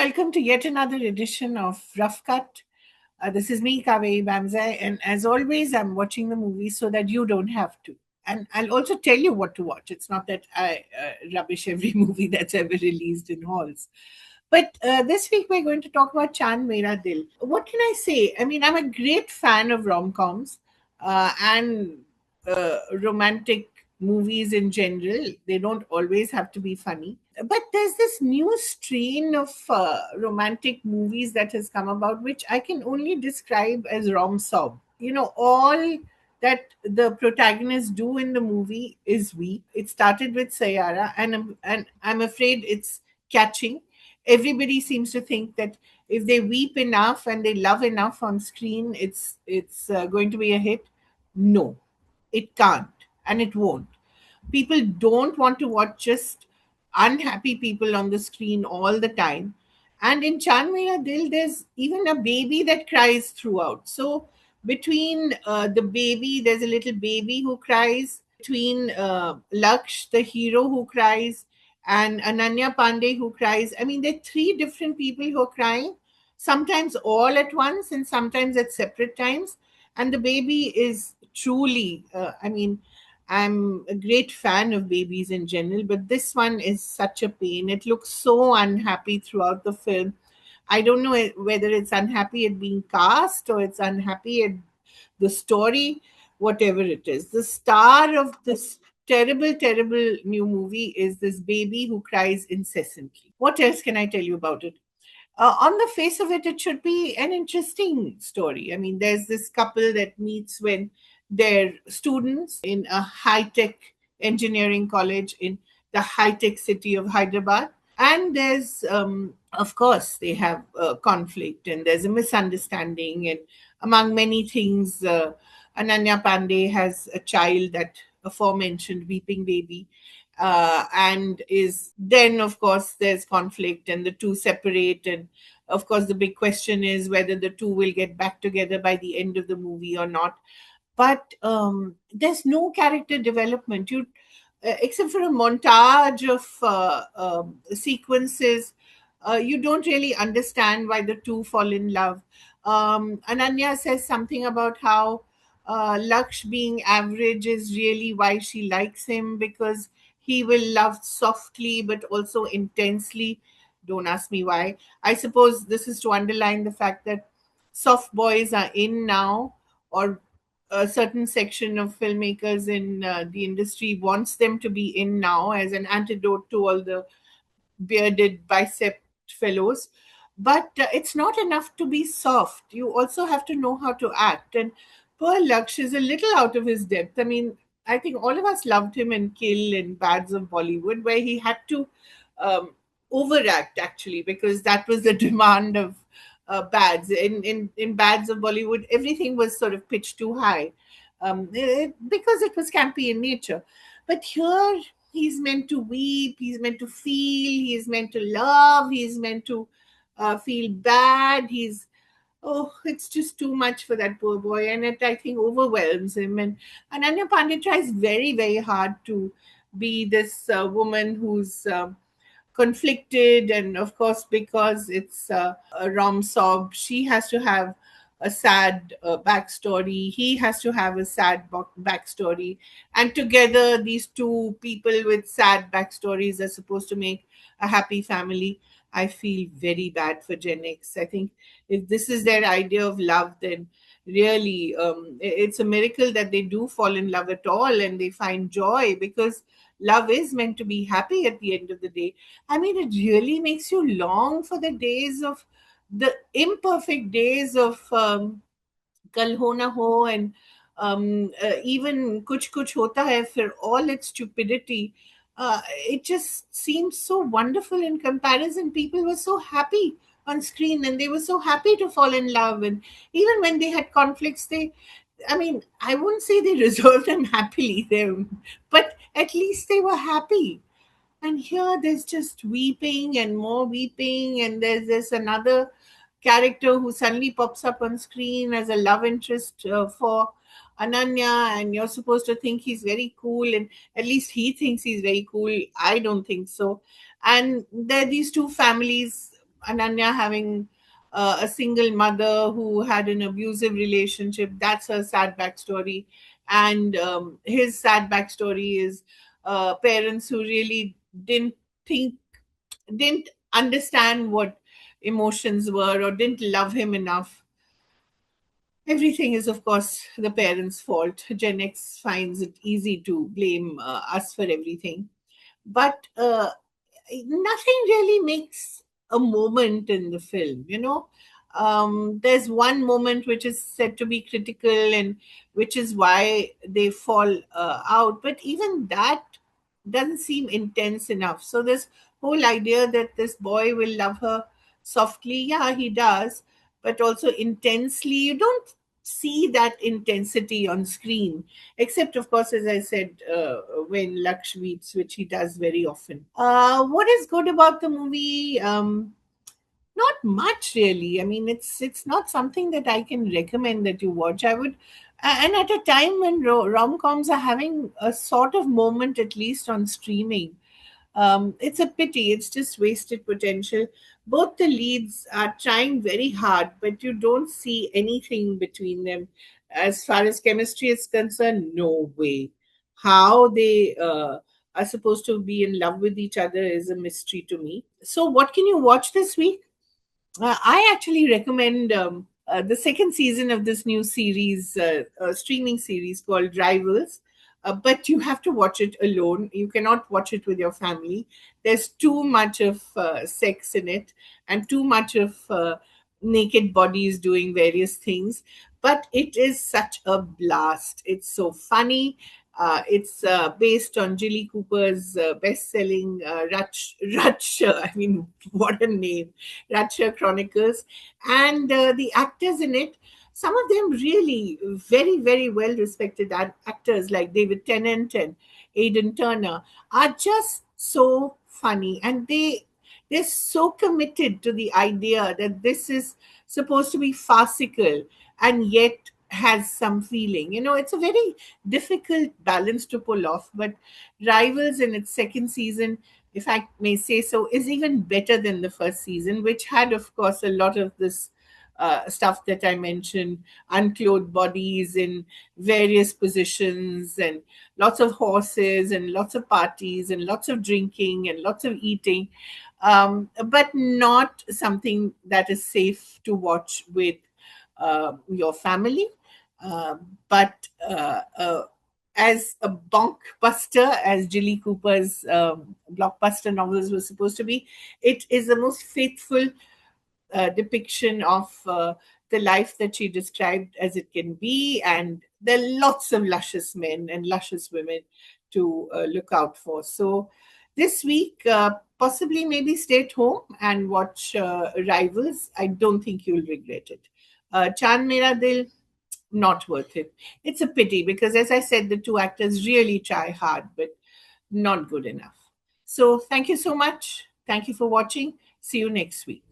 welcome to yet another edition of Rough Cut. This is me, Kaveree Bamzai, and as always, I'm watching the movie so that you don't have to. And I'll also tell you what to watch. It's not that I rubbish every movie that's ever released in halls. But this week we're going to talk about Chand Mera Dil. What can I say? I mean, I'm a great fan of rom-coms and romantic movies in general. They don't always have to be funny. But there's this new strain of romantic movies that has come about, which I can only describe as rom-som. All that the protagonists do in the movie is weep. It started with Sayara, and I'm afraid it's catching. Everybody seems to think that if they weep enough and they love enough on screen, it's going to be a hit. No, it can't, and it won't. People don't want to watch just unhappy people on the screen all the time. And in Chand Mera Dil, there's even a baby that cries throughout. So between the baby, there's a little baby who cries. Between Laksh, the hero who cries, and Ananya Panday who cries. I mean, there are three different people who are crying, sometimes all at once and sometimes at separate times. And the baby is truly, I'm a great fan of babies in general, but this one is such a pain. It looks so unhappy throughout the film. I don't know whether it's unhappy at being cast or it's unhappy at the story, whatever it is. The star of this terrible, terrible new movie is this baby who cries incessantly. What else can I tell you about it? On the face of it, it should be an interesting story. I mean, there's this couple that meets when they're students in a high tech engineering college in the high tech city of Hyderabad. And there's, of course, they have conflict and there's a misunderstanding. And among many things, Ananya Pandey has a child, that aforementioned weeping baby, and is then, of course, there's conflict and the two separate. And of course, the big question is whether the two will get back together by the end of the movie or not. But there's no character development. Except for a montage of sequences, you don't really understand why the two fall in love. Ananya says something about how Laksh being average is really why she likes him, because he will love softly but also intensely. Don't ask me why. I suppose this is to underline the fact that soft boys are in now, or a certain section of filmmakers in the industry wants them to be in now as an antidote to all the bearded bicep fellows. But it's not enough to be soft. You also have to know how to act. And poor Laksh is a little out of his depth. I mean, I think all of us loved him in Kill and Bads of Bollywood, where he had to um, overact actually, because that was the demand of Bads. In Bads of Bollywood, everything was sort of pitched too high, because it was campy in nature. But here, he's meant to weep, he's meant to feel, he's meant to love, he's meant to feel bad. Oh, it's just too much for that poor boy, and it, I think, overwhelms him. And Ananya Pandey tries very, very hard to be this woman who's conflicted, and of course, because it's a rom-som, she has to have a sad backstory, he has to have a sad backstory, and together these two people with sad backstories are supposed to make a happy family. I feel very bad for Gen X. I think if this is their idea of love, then really it's a miracle that they do fall in love at all and they find joy, because love is meant to be happy at the end of the day. I mean, it really makes you long for the imperfect days of Kal Ho Na Ho, and even Kuch Kuch Hota Hai, for all its stupidity. It just seems so wonderful in comparison. People were so happy on screen and they were so happy to fall in love. And even when they had conflicts, I mean, I wouldn't say they resolved them happily, but at least they were happy. And here there's just weeping and more weeping, and there's this another character who suddenly pops up on screen as a love interest for Ananya, and you're supposed to think he's very cool, and at least he thinks he's very cool. I don't think so. And there are these two families. Ananya having a single mother who had an abusive relationship. That's her sad backstory. And his sad backstory is parents who really didn't think, didn't understand what emotions were, or didn't love him enough. Everything is, of course, the parents' fault. Gen X finds it easy to blame us for everything. But nothing really makes a moment in the film, you know. There's one moment which is said to be critical, and which is why they fall out, but even that doesn't seem intense enough. So this whole idea that this boy will love her softly, yeah, he does, but also intensely, you don't see that intensity on screen, except of course, as I said, when Laksh meets, which he does very often. What is good about the movie? Not much really. I mean, it's not something that I can recommend that you watch. I would, and at a time when rom-coms are having a sort of moment, at least on streaming, it's a pity. It's just wasted potential. Both the leads are trying very hard, but you don't see anything between them. As far as chemistry is concerned, no way. How they are supposed to be in love with each other is a mystery to me. So, what can you watch this week? I actually recommend the second season of this new series, streaming series called Rivals. But you have to watch it alone. You cannot watch it with your family. There's too much of sex in it, and too much of naked bodies doing various things. But it is such a blast. It's so funny. It's based on Jilly Cooper's best-selling Rutsch. I mean, what a name! Ratchet Chronicles, and the actors in it, some of them really very, very well respected actors like David Tennant and Aidan Turner, are just so funny, and they're so committed to the idea that this is supposed to be farcical and yet has some feeling. You know, it's a very difficult balance to pull off, but Rivals in its second season, if I may say so, is even better than the first season, which had, of course, a lot of this stuff that I mentioned, unclothed bodies in various positions, and lots of horses, and lots of parties, and lots of drinking, and lots of eating, but not something that is safe to watch with your family. Uh, but as a blockbuster, as Jilly Cooper's blockbuster novels were supposed to be, it is the most faithful depiction of the life that she described as it can be. And there are lots of luscious men and luscious women to look out for. So this week, possibly maybe stay at home and watch Rivals. I don't think you'll regret it. Chand Mera Dil, not worth it. It's a pity because, as I said, the two actors really try hard, but not good enough. So, thank you so much. Thank you for watching. See you next week.